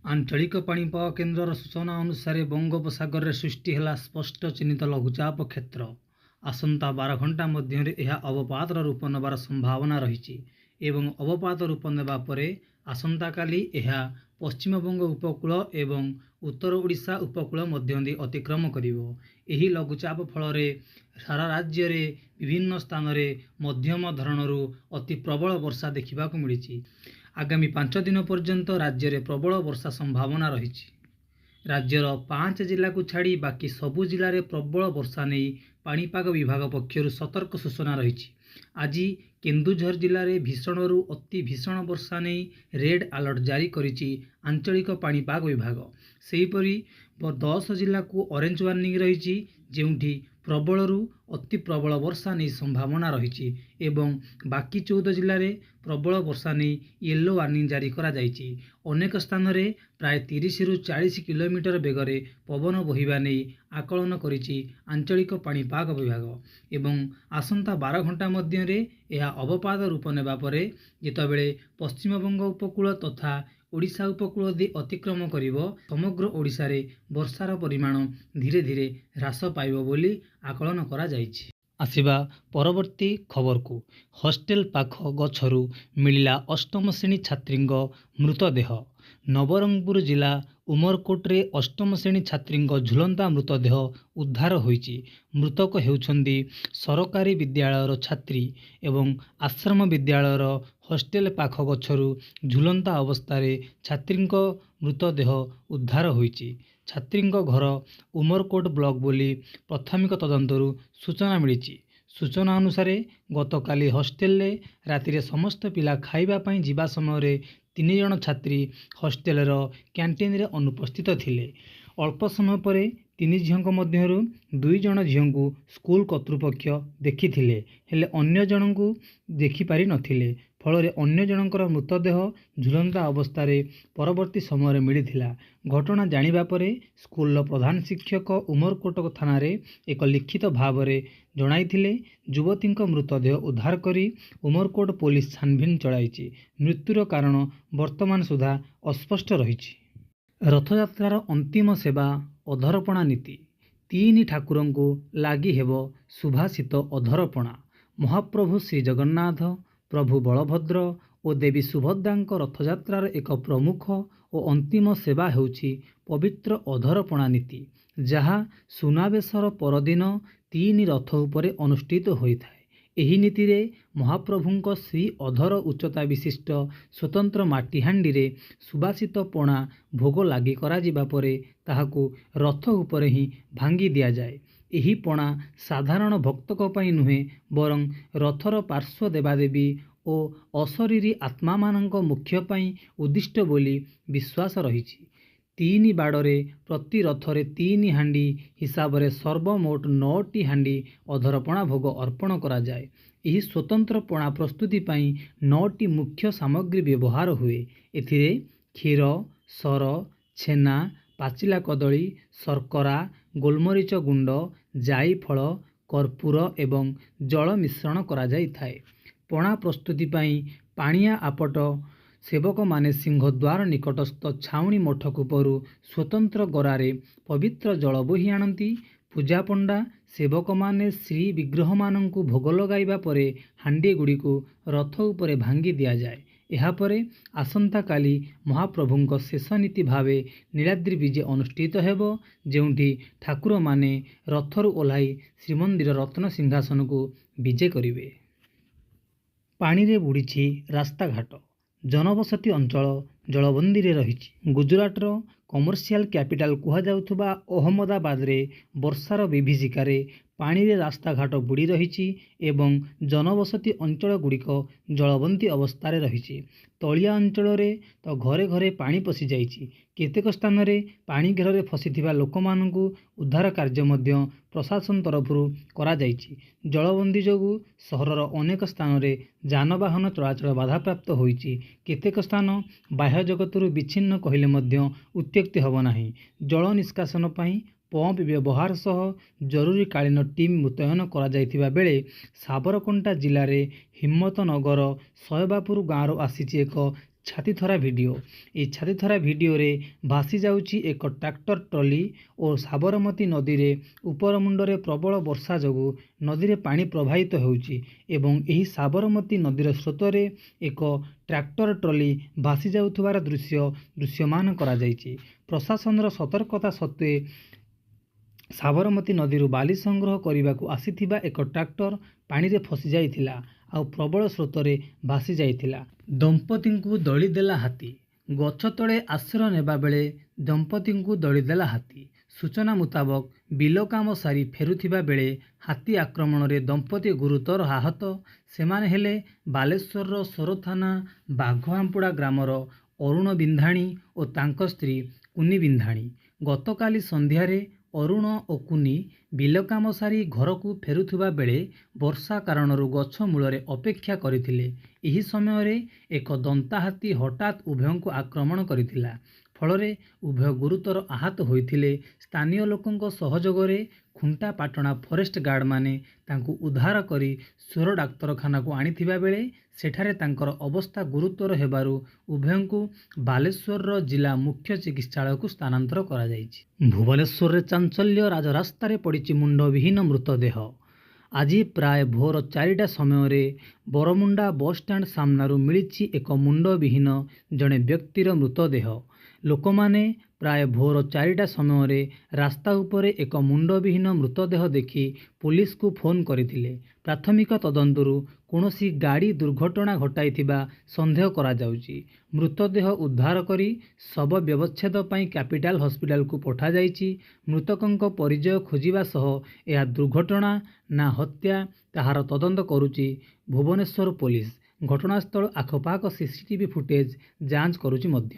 आंचलिक पाणीपाग केन्द्रर सूचना अनुसार बंगोपसागर में सृष्टि है स्पष्ट चिन्हित लघुचाप क्षेत्र। आसंता 12 घंटा मध्य यह अवपातर रूप नेबार संभावना रही एवं अवपात रूप नेबा परे आसंता काली यह पश्चिमबंग उपकूल एवं उत्तर ओडिशा उपकूल मध्य अतिक्रम करिवो। एही लघुचाप फल सारा राज्य रे विभिन्न स्थान रे मध्यम धरणरू अति प्रबल वर्षा देखा मिली। आगामी 5 दिन पर्यंत राज्य में प्रबल वर्षा संभावना रही। राज्यर 5 जिला को छाड़ी बाकी सबु जिले में प्रबल वर्षा नहीं पाणीपाग विभाग पक्षर सतर्क सूचना रही। आज केन्दुझर जिले में भीषणरू अति भीषण वर्षा नहीं रेड अलर्ट जारी करिछि आंचलिक पाणीपाग विभाग। सेहीपरि 10 जिला को ऑरेंज वार्निंग रही जेउठी प्रबलरू अति प्रबल वर्षा नहीं संभावना रही एवं बाकी 14 जिले में प्रबल वर्षा नहीं येलो वार्निंग जारी करा जाइछि। अनेक स्थान रे प्राय 30 रु 40 किलोमीटर बेगरे पवन बहिबा नहीं आकलन करिछि आंचलिक पाणीपाग विभाग एवं आसंता 12 घंटा मध्य यह अवपात रूप नेबा परे जेतेबेले पश्चिमबंग उपकूल तथा ओडिशा उपकूल दे अतिक्रम करिवो समग्र ओडिशा रे वर्षार परिमाण धीरे धीरे ह्रास पाइबो बोली आकलन करा जाइछि। आसिबा परवर्ती खबर को हॉस्टेल पाख गछरू मिलिला अष्टम श्रेणी छात्री मृतदेह। नवरंगपुर जिला उमरकोट रे अष्टम श्रेणी छात्री झुलंता मृतदेह उद्धार होइछि। मृतक हेउछन्ती सरकारी विद्यालयर छात्री एवं आश्रम विद्यालयर हॉस्टेल पाख गछरू झुलंता अवस्था छात्री मृतदेह उद्धार होइछि। छात्री घर उमरकोट ब्लॉक बोली प्राथमिक तदंतरू सूचना मिली। सूचना अनुसार गतकाली हॉस्टेल राति समस्त पिला खाइबा पई जिबा समय 3 जण छात्री हॉस्टेल कैंटीन रे अनुपस्थित थिले। अल्प समय पर 3 झीओं मध्यरु 2 जण झीओं स्कूल कर्तृपक्ष देखिथिले हेले अन्य जण को देखि पारि नथिले। फल अन्य जनकर मृतदेह झुलंता अवस्था परवर्ती समय मिलता। घटना जानिबा परे स्कूल प्रधान शिक्षक उमरकोट थाना रे एक लिखित भाव में जणाइथिले। युवती मृतदेह उद्धार करी उमरकोट पुलिस छानभिन चलाई। मृत्युर कारण वर्तमान सुधा अस्पष्ट रही। रथयात्रार अंतिम सेवा अधरपणा नीति 3 ठाकुर को लगी हेब सुभाषित अधरपणा। महाप्रभु श्री जगन्नाथ प्रभु बलभद्र और देवी सुभद्रा रथयात्रार एक प्रमुख और अंतिम सेवा हेउछि पवित्र अधरपणा नीति, जहाँ सुनावेशर परदिन 3 रथ उपरे अनुष्ठित होइथाय। एही नीति रे महाप्रभुंक श्री अधर उच्चता विशिष्ट स्वतंत्र माटीहांडी रे सुबासित पणा भोग लागी करा जिबा परे ताहाकू रथ उपरे ही भांगी दिया जाए। एही पणा साधारण भक्तक पई नुहे बरं रथर पार्श्व देवादेवी और अशरीरी आत्मा मानक मुख्य पई उद्दिष्ट बोली विश्वास रहिछि। 3 बाड़े प्रति रथरे 3 हांडी हिसाब रे सर्वमोट 9टी हांडी अधरपणा भोग अर्पण करा जाए। यही स्वतंत्र पणा प्रस्तुति पई 9टी मुख्य सामग्री व्यवहार हुए। एथिरे क्षीर, सर, छेना, पाचिला कदली, शर्करा, गोलमरीच गुंड, जायफल, कर्पूर एवं जल मिश्रण करा जाई थाए। पणा प्रस्तुति पई पाणिया आपट सेवक माने सिंहद्वार निकटस्थ छाउणी मठक उपरू स्वतंत्र गरारे पवित्र जल बोही आनती। पूजा पंडा सेवक माने श्री विग्रह मानंकु भोग लगाइबा परे हांडी गुड़ी को रथ उपरे भांगी दिया जाए। एहा परे आसंता काली महाप्रभुंक शेष नीति भावे नीलाद्रि विजे अनुष्ठित हेबो, जेउठी ठाकुर माने रथरु ओह्लाई श्रीमंदिर रत्न सिंहासन को विजे करिवे। पानी रे बुड़ीछि रास्ताघाट। जनबसती अंचल जलबंदी रे रहिछि। गुजरातर कमर्शियल कैपिटल कुहा जाउथुबा अहमदाबाद रे वर्षार विभीषिकार पानी रे रास्ताघाट बुड़ी रहिछि एवं जनबसती अंचल गुड़िक जलबंदी अवस्था रहिछि। तलिया अंचल रे तो घरे घरे पानी पशि जाइछि। केतेक स्थान रे पानी घेरे फसिथिबा लोकमानंकु उद्धार कार्य मध्य प्रशासन तरफरु करा जाइछि। जलबंदी जोगु सहरर अनेक स्थान रे जानवाहन चलाचल बाधाप्राप्त होइछि। केतेक स्थान बाह्य जगतरु विच्छिन्न कहिले मध्य उत्त्यक्ति हब नाही। जल निष्कासन पई पंप व्यवहार सह जरूरीकालीन टीम मुतयन करा जाइथिबा बेले साबरकंठा जिले में हिम्मतनगर शयबापुर गाँव आसीछि एक ଛାତିଥରା ଭିଡ଼ିଓ। ଏହି ଛାତିଥରା ଭିଡ଼ିଓରେ ଭାସି ଯାଉଛି ଏକ ଟ୍ରାକ୍ଟର ଟ୍ରଲି ଓ ସାବରମତୀ ନଦୀରେ ଉପର ମୁଣ୍ଡରେ ପ୍ରବଳ ବର୍ଷା ଯୋଗୁଁ ନଦୀରେ ପାଣି ପ୍ରବାହିତ ହେଉଛି ଏବଂ ଏହି ସାବରମତୀ ନଦୀର ସ୍ରୋତରେ ଏକ ଟ୍ରାକ୍ଟର ଟ୍ରଲି ଭାସି ଯାଉଥିବାର ଦୃଶ୍ୟମାନ କରାଯାଇଛି। ପ୍ରଶାସନର ସତର୍କତା ସତ୍ତ୍ୱେ ସାବରମତୀ ନଦୀରୁ ବାଲି ସଂଗ୍ରହ କରିବାକୁ ଆସିଥିବା ଏକ ଟ୍ରାକ୍ଟର ପାଣିରେ ଫସି ଯାଇଥିଲା ଆଉ ପ୍ରବଳ ସ୍ରୋତରେ ଭାସି ଯାଇଥିଲା। ଦମ୍ପତିଙ୍କୁ ଦଳିଦେଲା ହାତୀ। ଗଛ ତଳେ ଆଶ୍ରୟ ନେବା ବେଳେ ଦମ୍ପତିଙ୍କୁ ଦଳିଦେଲା ହାତୀ। ସୂଚନା ମୁତାବକ ବିଲ କାମ ସାରି ଫେରୁଥିବା ବେଳେ ହାତୀ ଆକ୍ରମଣରେ ଦମ୍ପତି ଗୁରୁତର ଆହତ। ସେମାନେ ହେଲେ ବାଲେଶ୍ୱରର ସୋର ଥାନା ବାଘଆମ୍ପୁଡ଼ା ଗ୍ରାମର ଅରୁଣ ବିନ୍ଧାଣୀ ଓ ତାଙ୍କ ସ୍ତ୍ରୀ କୁନି ବିନ୍ଧାଣୀ। ଗତକାଲି ସନ୍ଧ୍ୟାରେ ଅରୁଣ ଓ କୁନି ବିଲ କାମ ସାରି ଘରକୁ ଫେରୁଥିବା ବେଳେ ବର୍ଷା କାରଣରୁ ଗଛ ମୂଳରେ ଅପେକ୍ଷା କରିଥିଲେ। ଏହି ସମୟରେ ଏକ ଦନ୍ତା ହାତୀ ହଠାତ୍ ଉଭୟଙ୍କୁ ଆକ୍ରମଣ କରିଥିଲା। ଫଳରେ ଉଭୟ ଗୁରୁତର ଆହତ ହୋଇଥିଲେ। ସ୍ଥାନୀୟ ଲୋକଙ୍କ ସହଯୋଗରେ ଖୁଣ୍ଟାପାଟଣା ଫରେଷ୍ଟ ଗାର୍ଡମାନେ ତାଙ୍କୁ ଉଦ୍ଧାର କରି ସୋର ଡାକ୍ତରଖାନାକୁ ଆଣିଥିବା ବେଳେ ସେଠାରେ ତାଙ୍କର ଅବସ୍ଥା ଗୁରୁତର ହେବାରୁ ଉଭୟଙ୍କୁ ବାଲେଶ୍ୱରର ଜିଲ୍ଲା ମୁଖ୍ୟ ଚିକିତ୍ସାଳୟକୁ ସ୍ଥାନାନ୍ତର କରାଯାଇଛି। ଭୁବନେଶ୍ୱରରେ ଚାଞ୍ଚଲ୍ୟ। ରାଜରାସ୍ତାରେ ପଡ଼ିଛି ମୁଣ୍ଡବିହୀନ ମୃତଦେହ। ଆଜି ପ୍ରାୟ ଭୋର 4ଟା ସମୟରେ ବରମୁଣ୍ଡା ବସ୍ଷ୍ଟାଣ୍ଡ ସାମ୍ନାରୁ ମିଳିଛି ଏକ ମୁଣ୍ଡବିହୀନ ଜଣେ ବ୍ୟକ୍ତିର ମୃତଦେହ। ଲୋକମାନେ ପ୍ରାୟ ଭୋର 4ଟା ସମୟରେ ରାସ୍ତା ଉପରେ ଏକ ମୁଣ୍ଡବିହୀନ ମୃତଦେହ ଦେଖି ପୁଲିସକୁ ଫୋନ୍ କରିଥିଲେ। ପ୍ରାଥମିକ ତଦନ୍ତରୁ କୌଣସି ଗାଡ଼ି ଦୁର୍ଘଟଣା ଘଟାଇଥିବା ସନ୍ଦେହ କରାଯାଉଛି। ମୃତଦେହ ଉଦ୍ଧାର କରି ଶବ ବ୍ୟବଚ୍ଛେଦ ପାଇଁ କ୍ୟାପିଟାଲ ହସ୍ପିଟାଲକୁ ପଠାଯାଇଛି। ମୃତକଙ୍କ ପରିଚୟ ଖୋଜିବା ସହ ଏହା ଦୁର୍ଘଟଣା ନା ହତ୍ୟା ତାହାର ତଦନ୍ତ କରୁଛି ଭୁବନେଶ୍ୱର ପୋଲିସ। ଘଟଣାସ୍ଥଳ ଆଖପାଖ ସିସିଟିଭି ଫୁଟେଜ ଯାଞ୍ଚ କରୁଛି ମଧ୍ୟ।